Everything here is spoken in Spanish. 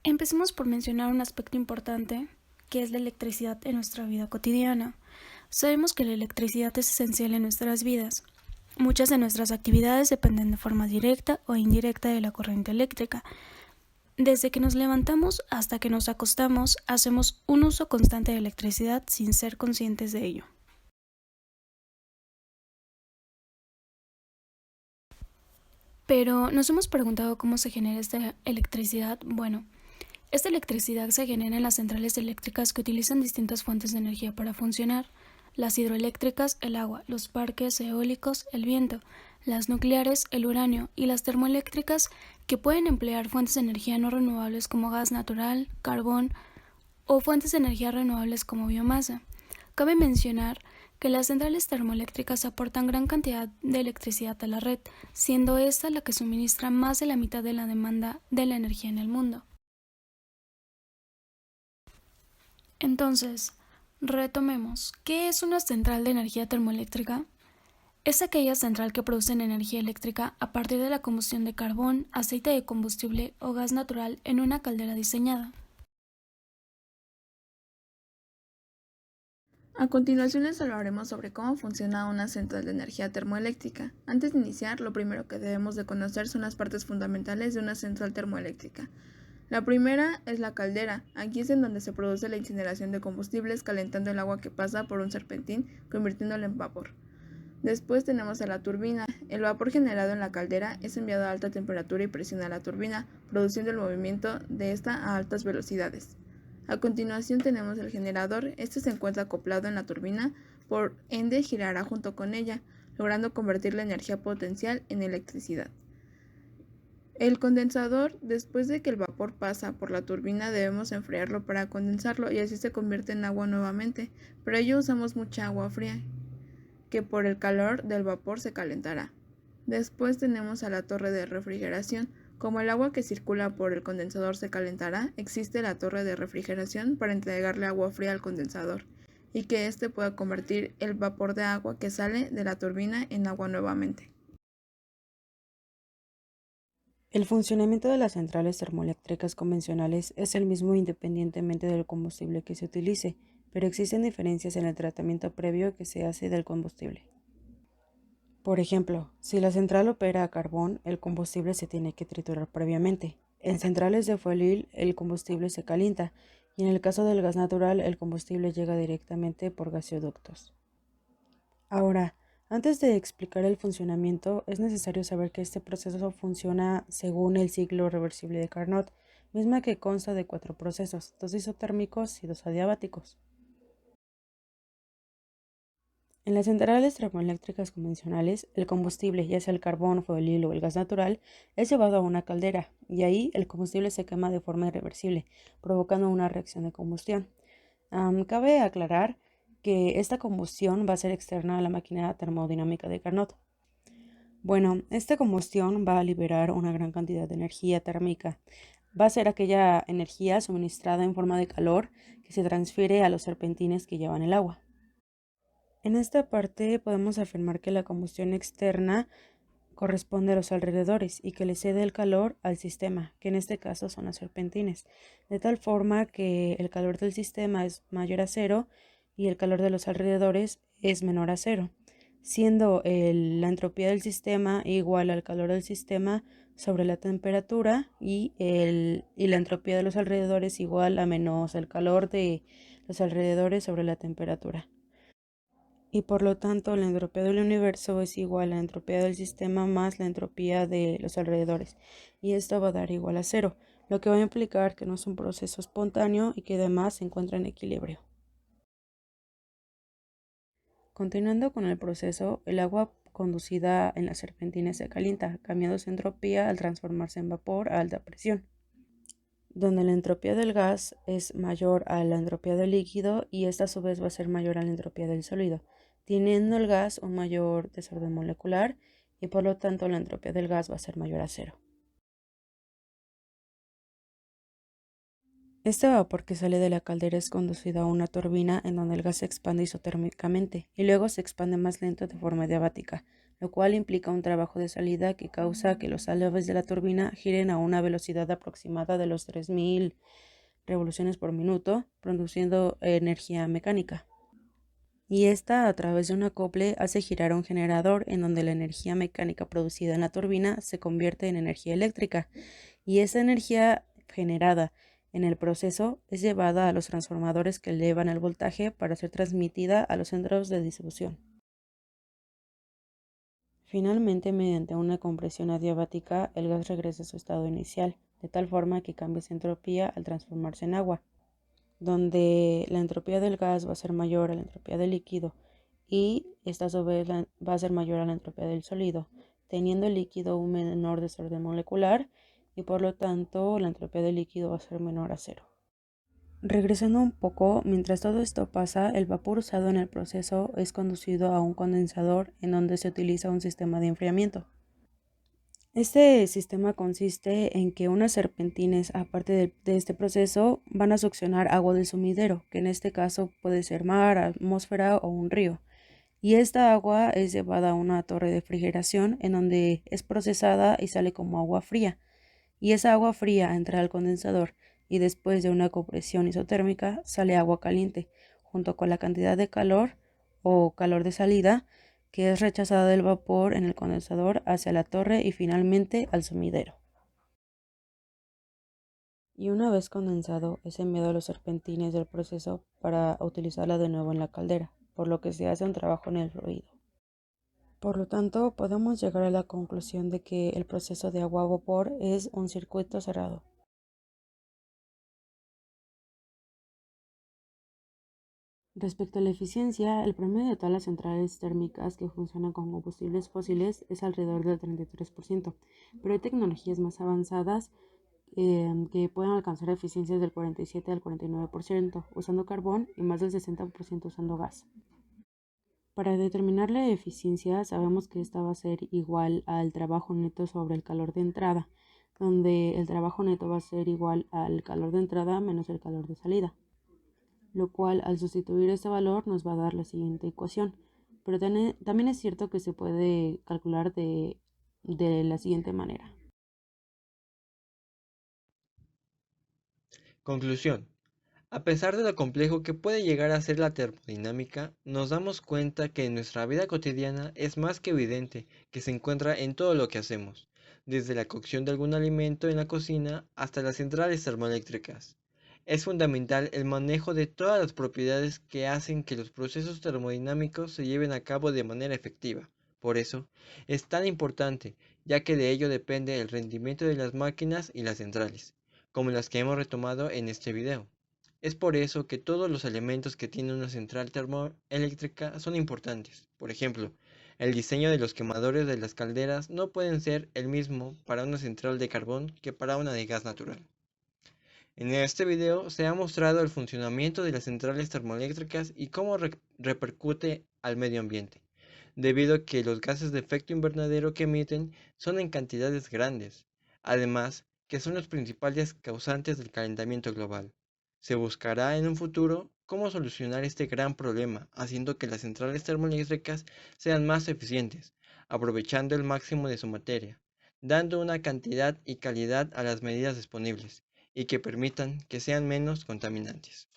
Empecemos por mencionar un aspecto importante, que es la electricidad en nuestra vida cotidiana. Sabemos que la electricidad es esencial en nuestras vidas. Muchas de nuestras actividades dependen de forma directa o indirecta de la corriente eléctrica. Desde que nos levantamos hasta que nos acostamos, hacemos un uso constante de electricidad sin ser conscientes de ello. Pero, ¿nos hemos preguntado cómo se genera esta electricidad? Bueno, esta electricidad se genera en las centrales eléctricas que utilizan distintas fuentes de energía para funcionar: las hidroeléctricas, el agua; los parques eólicos, el viento; las nucleares, el uranio; y las termoeléctricas, que pueden emplear fuentes de energía no renovables como gas natural, carbón o fuentes de energía renovables como biomasa. Cabe mencionar que las centrales termoeléctricas aportan gran cantidad de electricidad a la red, siendo esta la que suministra más de la mitad de la demanda de la energía en el mundo. Entonces, retomemos. ¿Qué es una central de energía termoeléctrica? Es aquella central que produce energía eléctrica a partir de la combustión de carbón, aceite de combustible o gas natural en una caldera diseñada. A continuación les hablaremos sobre cómo funciona una central de energía termoeléctrica. Antes de iniciar, lo primero que debemos de conocer son las partes fundamentales de una central termoeléctrica. La primera es la caldera. Aquí es en donde se produce la incineración de combustibles calentando el agua que pasa por un serpentín, convirtiéndola en vapor. Después tenemos a la turbina. El vapor generado en la caldera es enviado a alta temperatura y presión a la turbina, produciendo el movimiento de esta a altas velocidades. A continuación tenemos el generador. Este se encuentra acoplado en la turbina, por ende girará junto con ella, logrando convertir la energía potencial en electricidad. El condensador: después de que el vapor pasa por la turbina, debemos enfriarlo para condensarlo y así se convierte en agua nuevamente. Para ello usamos mucha agua fría, que por el calor del vapor se calentará. Después tenemos a la torre de refrigeración. Como el agua que circula por el condensador se calentará, existe la torre de refrigeración para entregarle agua fría al condensador y que éste pueda convertir el vapor de agua que sale de la turbina en agua nuevamente. El funcionamiento de las centrales termoeléctricas convencionales es el mismo independientemente del combustible que se utilice, pero existen diferencias en el tratamiento previo que se hace del combustible. Por ejemplo, si la central opera a carbón, el combustible se tiene que triturar previamente. En centrales de fuelil, el combustible se calienta, y en el caso del gas natural, el combustible llega directamente por gasoductos. Ahora, antes de explicar el funcionamiento, es necesario saber que este proceso funciona según el ciclo reversible de Carnot, misma que consta de 4 procesos: 2 isotérmicos y 2 adiabáticos. En las centrales termoeléctricas convencionales, el combustible, ya sea el carbón, fuelil o el gas natural, es llevado a una caldera, y ahí el combustible se quema de forma irreversible, provocando una reacción de combustión. Cabe aclarar que esta combustión va a ser externa a la máquina termodinámica de Carnot. Bueno, esta combustión va a liberar una gran cantidad de energía térmica. Va a ser aquella energía suministrada en forma de calor que se transfiere a los serpentines que llevan el agua. En esta parte podemos afirmar que la combustión externa corresponde a los alrededores y que le cede el calor al sistema, que en este caso son los serpentines, de tal forma que el calor del sistema es mayor a cero y el calor de los alrededores es menor a cero, siendo la entropía del sistema igual al calor del sistema sobre la temperatura y la entropía de los alrededores igual a menos el calor de los alrededores sobre la temperatura. Y por lo tanto la entropía del universo es igual a la entropía del sistema más la entropía de los alrededores, y esto va a dar igual a cero, lo que va a implicar que no es un proceso espontáneo y que además se encuentra en equilibrio. Continuando con el proceso, el agua conducida en las serpentinas se calienta, cambiando su entropía al transformarse en vapor a alta presión, donde la entropía del gas es mayor a la entropía del líquido y esta a su vez va a ser mayor a la entropía del sólido, teniendo el gas un mayor desorden molecular y por lo tanto la entropía del gas va a ser mayor a cero. Este vapor que sale de la caldera es conducido a una turbina en donde el gas se expande isotérmicamente y luego se expande más lento de forma diabática, lo cual implica un trabajo de salida que causa que los salivos de la turbina giren a una velocidad aproximada de los 3000 revoluciones por minuto, produciendo energía mecánica. Y esta, a través de un acople, hace girar un generador en donde la energía mecánica producida en la turbina se convierte en energía eléctrica, y esa energía generada en el proceso es llevada a los transformadores que elevan el voltaje para ser transmitida a los centros de distribución. Finalmente, mediante una compresión adiabática, el gas regresa a su estado inicial, de tal forma que cambia su entropía al transformarse en agua, donde la entropía del gas va a ser mayor a la entropía del líquido y esta a su vez va a ser mayor a la entropía del sólido, teniendo el líquido un menor desorden molecular y por lo tanto la entropía del líquido va a ser menor a cero. Regresando un poco, mientras todo esto pasa, el vapor usado en el proceso es conducido a un condensador en donde se utiliza un sistema de enfriamiento. Este sistema consiste en que unas serpentines, aparte de este proceso, van a succionar agua del sumidero, que en este caso puede ser mar, atmósfera o un río. Y esta agua es llevada a una torre de refrigeración en donde es procesada y sale como agua fría. Y esa agua fría entra al condensador y después de una compresión isotérmica sale agua caliente, junto con la cantidad de calor o calor de salida que es rechazada del vapor en el condensador hacia la torre y finalmente al sumidero. Y una vez condensado es enviado a los serpentines del proceso para utilizarla de nuevo en la caldera, por lo que se hace un trabajo en el fluido. Por lo tanto, podemos llegar a la conclusión de que el proceso de agua a vapor es un circuito cerrado. Respecto a la eficiencia, el promedio de todas las centrales térmicas que funcionan con combustibles fósiles es alrededor del 33%, pero hay tecnologías más avanzadas que pueden alcanzar eficiencias del 47 al 49% usando carbón y más del 60% usando gas. Para determinar la eficiencia, sabemos que esta va a ser igual al trabajo neto sobre el calor de entrada, donde el trabajo neto va a ser igual al calor de entrada menos el calor de salida, lo cual al sustituir este valor nos va a dar la siguiente ecuación. Pero también es cierto que se puede calcular de la siguiente manera. Conclusión. A pesar de lo complejo que puede llegar a ser la termodinámica, nos damos cuenta que en nuestra vida cotidiana es más que evidente que se encuentra en todo lo que hacemos, desde la cocción de algún alimento en la cocina hasta las centrales termoeléctricas. Es fundamental el manejo de todas las propiedades que hacen que los procesos termodinámicos se lleven a cabo de manera efectiva. Por eso, es tan importante, ya que de ello depende el rendimiento de las máquinas y las centrales, como las que hemos retomado en este video. Es por eso que todos los elementos que tiene una central termoeléctrica son importantes. Por ejemplo, el diseño de los quemadores de las calderas no pueden ser el mismo para una central de carbón que para una de gas natural. En este video se ha mostrado el funcionamiento de las centrales termoeléctricas y cómo repercute al medio ambiente, debido a que los gases de efecto invernadero que emiten son en cantidades grandes, además que son los principales causantes del calentamiento global. Se buscará en un futuro cómo solucionar este gran problema, haciendo que las centrales termoeléctricas sean más eficientes, aprovechando el máximo de su materia, dando una cantidad y calidad a las medidas disponibles, y que permitan que sean menos contaminantes.